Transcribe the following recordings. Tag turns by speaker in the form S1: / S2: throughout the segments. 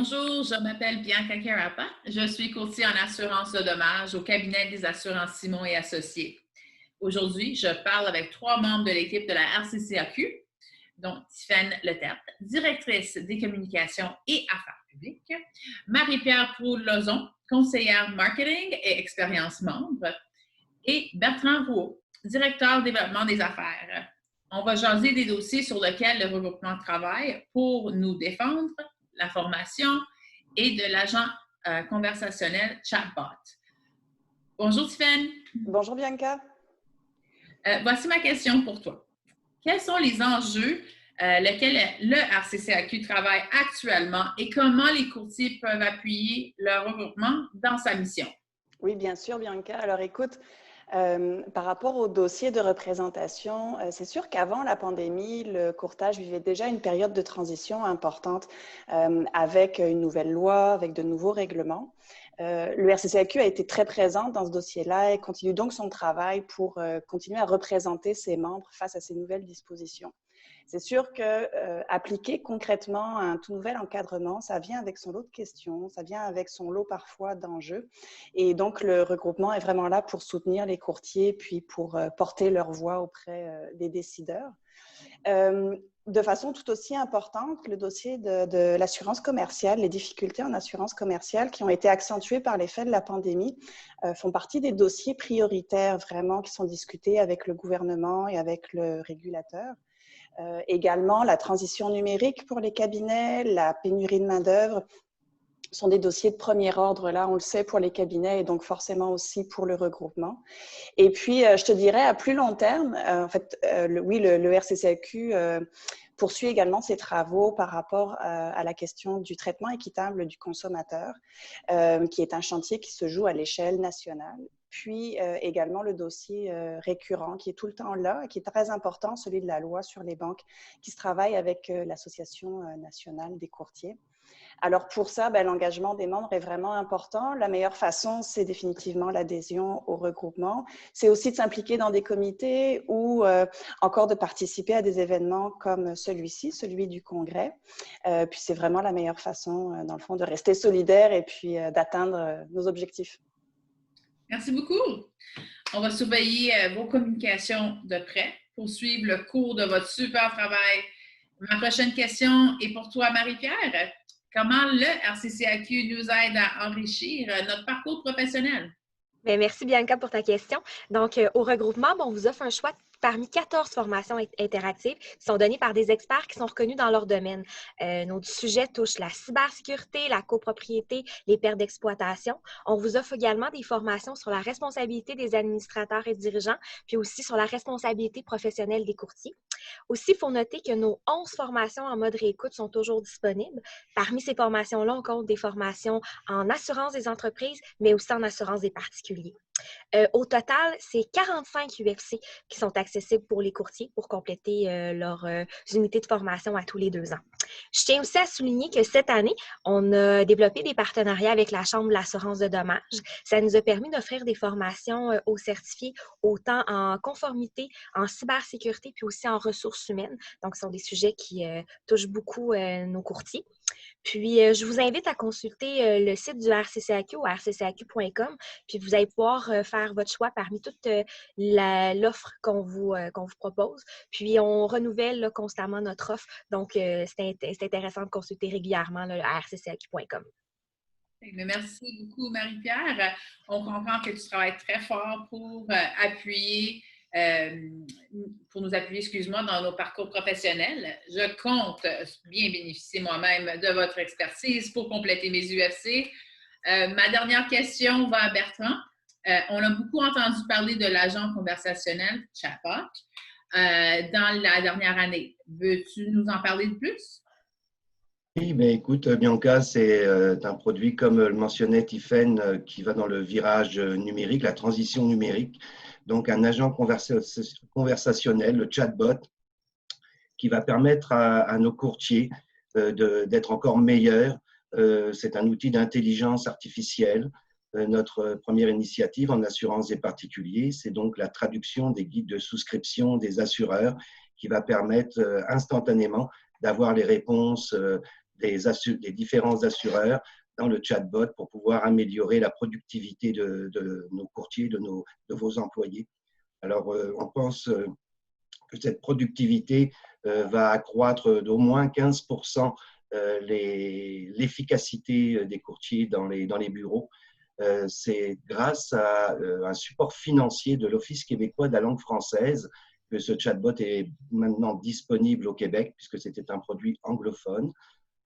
S1: Bonjour, je m'appelle Bianca Carapa. Je suis courtier en assurance de dommages au cabinet des assurances Simon et Associés. Aujourd'hui, je parle avec trois membres de l'équipe de la RCCAQ, dont Tiffaine Leterte, directrice des communications et affaires publiques, Marie-Pierre Proulx-Lauzon, conseillère marketing et expérience membre, et Bertrand Rouault, directeur développement des affaires. On va jaser des dossiers sur lesquels le regroupement travaille pour nous défendre, la formation et de l'agent conversationnel chatbot. Bonjour Tiffaine.
S2: Bonjour Bianca.
S1: Voici ma question pour toi. Quels sont les enjeux lesquels le RCCAQ travaille actuellement et comment les courtiers peuvent appuyer leur regroupement dans sa mission?
S2: Oui, bien sûr Bianca. Alors écoute, par rapport au dossier de représentation, c'est sûr qu'avant la pandémie, le courtage vivait déjà une période de transition importante avec une nouvelle loi, avec de nouveaux règlements. Le RCCAQ a été très présent dans ce dossier-là et continue donc son travail pour continuer à représenter ses membres face à ces nouvelles dispositions. C'est sûr qu'appliquer concrètement un tout nouvel encadrement, ça vient avec son lot de questions, ça vient avec son lot parfois d'enjeux. Et donc, le regroupement est vraiment là pour soutenir les courtiers, puis pour porter leur voix auprès des décideurs. De façon tout aussi importante, le dossier de l'assurance commerciale, les difficultés en assurance commerciale qui ont été accentuées par l'effet de la pandémie font partie des dossiers prioritaires vraiment qui sont discutés avec le gouvernement et avec le régulateur. Également, la transition numérique pour les cabinets, la pénurie de main-d'œuvre sont des dossiers de premier ordre, là, on le sait, pour les cabinets et donc forcément aussi pour le regroupement. Et puis, je te dirais, à plus long terme, le RCCAQ poursuit également ses travaux par rapport à la question du traitement équitable du consommateur, qui est un chantier qui se joue à l'échelle nationale. Puis également le dossier récurrent qui est tout le temps là et qui est très important, celui de la loi sur les banques, qui se travaille avec l'Association nationale des courtiers. Alors pour ça, l'engagement des membres est vraiment important. La meilleure façon, c'est définitivement l'adhésion au regroupement. C'est aussi de s'impliquer dans des comités ou encore de participer à des événements comme celui-ci, celui du Congrès. Puis c'est vraiment la meilleure façon, dans le fond, de rester solidaire et puis d'atteindre nos objectifs.
S1: Merci beaucoup. On va surveiller vos communications de près pour suivre le cours de votre super travail. Ma prochaine question est pour toi, Marie-Pierre. Comment le RCCAQ nous aide à enrichir notre parcours professionnel?
S3: Bien, merci Bianca pour ta question. Donc, au regroupement, on vous offre un choix parmi 14 formations interactives qui sont données par des experts qui sont reconnus dans leur domaine. Nos sujets touchent la cybersécurité, la copropriété, les pertes d'exploitation. On vous offre également des formations sur la responsabilité des administrateurs et dirigeants, puis aussi sur la responsabilité professionnelle des courtiers. Aussi, il faut noter que nos 11 formations en mode réécoute sont toujours disponibles. Parmi ces formations-là, on compte des formations en assurance des entreprises, mais aussi en assurance des particuliers. Au total, c'est 45 UFC qui sont accessibles pour les courtiers pour compléter leurs unités de formation à tous les 2 ans. Je tiens aussi à souligner que cette année, on a développé des partenariats avec la Chambre de l'assurance de dommages. Ça nous a permis d'offrir des formations aux certifiés autant en conformité, en cybersécurité, puis aussi en ressources humaines. Donc, ce sont des sujets qui touchent beaucoup nos courtiers. Puis, je vous invite à consulter le site du RCCAQ au rccaq.com, puis vous allez pouvoir faire votre choix parmi toute l'offre qu'on vous propose. Puis, on renouvelle là, constamment notre offre, donc c'est intéressant de consulter régulièrement là, à rccaq.com.
S1: Merci beaucoup, Marie-Pierre. On comprend que tu travailles très fort pour nous appuyer, excuse-moi, dans nos parcours professionnels. Je compte bien bénéficier moi-même de votre expertise pour compléter mes UFC. Ma dernière question va à Bertrand. On a beaucoup entendu parler de l'agent conversationnel chatbot dans la dernière année. Veux-tu nous en parler de plus?
S4: Oui, mais écoute, Bianca, c'est un produit, comme le mentionnait Tiffaine, qui va dans le virage numérique, la transition numérique. Donc, un agent conversationnel, le chatbot, qui va permettre à nos courtiers d'être encore meilleurs. C'est un outil d'intelligence artificielle. Notre première initiative en assurance des particuliers, c'est donc la traduction des guides de souscription des assureurs qui va permettre instantanément d'avoir les réponses des différents assureurs dans le chatbot pour pouvoir améliorer la productivité de nos courtiers, de vos employés. Alors, on pense que cette productivité va accroître d'au moins 15% l'efficacité des courtiers dans les bureaux. C'est grâce à un support financier de l'Office québécois de la langue française que ce chatbot est maintenant disponible au Québec, puisque c'était un produit anglophone.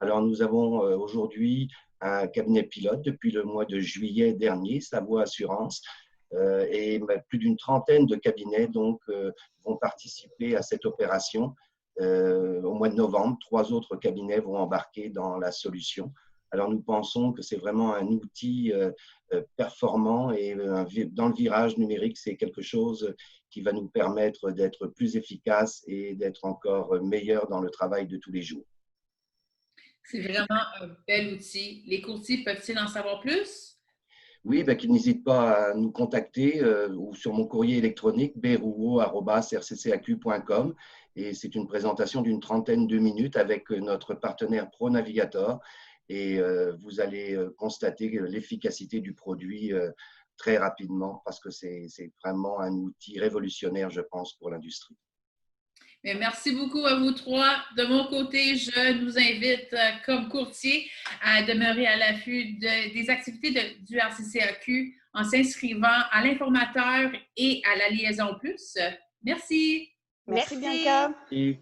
S4: Alors, nous avons aujourd'hui un cabinet pilote depuis le mois de juillet dernier, Savoie Assurance, et plus d'une trentaine de cabinets donc, vont participer à cette opération. Au mois de novembre, 3 autres cabinets vont embarquer dans la solution. Alors, nous pensons que c'est vraiment un outil performant et dans le virage numérique, c'est quelque chose qui va nous permettre d'être plus efficaces et d'être encore meilleurs dans le travail de tous les jours.
S1: C'est vraiment un bel outil. Les courtiers peuvent-ils en savoir plus?
S4: Oui, qu'ils n'hésitent pas à nous contacter ou sur mon courrier électronique brouault@rccaq.com. Et c'est une présentation d'une trentaine de minutes avec notre partenaire ProNavigator. Et vous allez constater l'efficacité du produit très rapidement parce que c'est vraiment un outil révolutionnaire, je pense, pour l'industrie.
S1: Mais merci beaucoup à vous trois. De mon côté, je nous invite comme courtier à demeurer à l'affût des activités du RCCAQ en s'inscrivant à l'informateur et à la liaison plus. Merci.
S2: Merci Bianca.
S4: Et